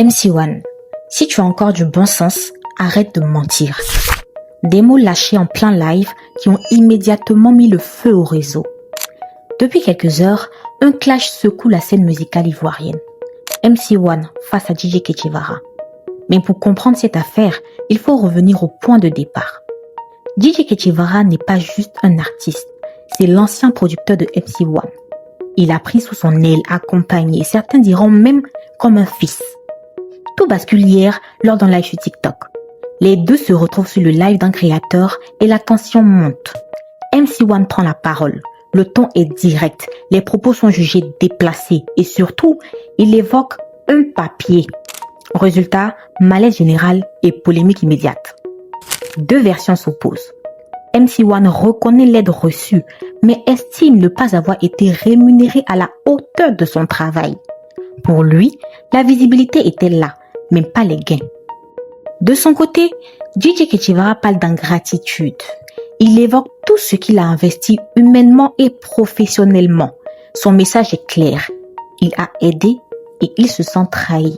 MC1, si tu as encore du bon sens, arrête de mentir. Des mots lâchés en plein live qui ont immédiatement mis le feu au réseau. Depuis quelques heures, un clash secoue la scène musicale ivoirienne. MC1 face à DJ Ketchevara. Mais pour comprendre cette affaire, il faut revenir au point de départ. DJ Ketchevara n'est pas juste un artiste, c'est l'ancien producteur de MC1. Il a pris sous son aile, accompagné, certains diront même comme un fils. Tout bascule hier lors d'un live sur TikTok. Les deux se retrouvent sur le live d'un créateur et la tension monte. MC1 prend la parole. Le ton est direct, les propos sont jugés déplacés et surtout, il évoque un papier. Résultat, malaise général et polémique immédiate. Deux versions s'opposent. MC1 reconnaît l'aide reçue, mais estime ne pas avoir été rémunéré à la hauteur de son travail. Pour lui, la visibilité était là, mais pas les gains. De son côté, DJ Ketchevara parle d'ingratitude. Il évoque tout ce qu'il a investi humainement et professionnellement. Son message est clair. Il a aidé et il se sent trahi.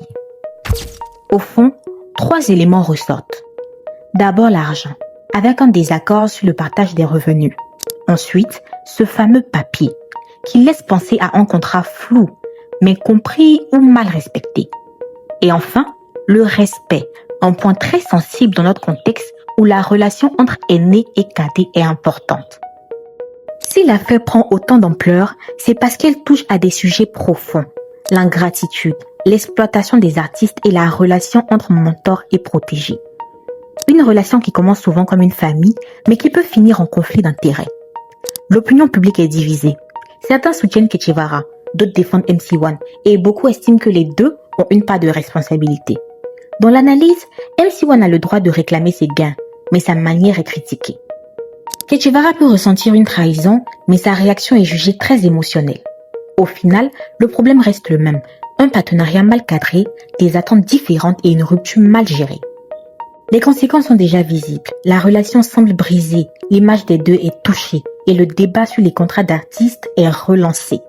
Au fond, 3 éléments ressortent. D'abord l'argent, avec un désaccord sur le partage des revenus. Ensuite, ce fameux papier, qui laisse penser à un contrat flou, mais compris ou mal respecté. Et enfin, le respect, un point très sensible dans notre contexte où la relation entre aînés et cadets est importante. Si l'affaire prend autant d'ampleur, c'est parce qu'elle touche à des sujets profonds. L'ingratitude, l'exploitation des artistes et la relation entre mentor et protégé. Une relation qui commence souvent comme une famille, mais qui peut finir en conflit d'intérêts. L'opinion publique est divisée. Certains soutiennent Ketchevara, d'autres défendent MC1 et beaucoup estiment que les deux ont une part de responsabilité. Dans l'analyse, MC1 a le droit de réclamer ses gains, mais sa manière est critiquée. Ketchevara peut ressentir une trahison, mais sa réaction est jugée très émotionnelle. Au final, le problème reste le même, un partenariat mal cadré, des attentes différentes et une rupture mal gérée. Les conséquences sont déjà visibles, la relation semble brisée, l'image des deux est touchée et le débat sur les contrats d'artistes est relancé.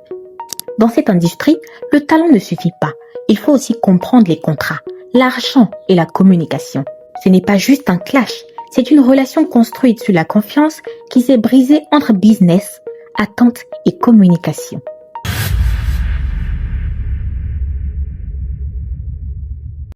Dans cette industrie, le talent ne suffit pas, il faut aussi comprendre les contrats, l'argent et la communication. Ce n'est pas juste un clash, c'est une relation construite sur la confiance qui s'est brisée entre business, attente et communication.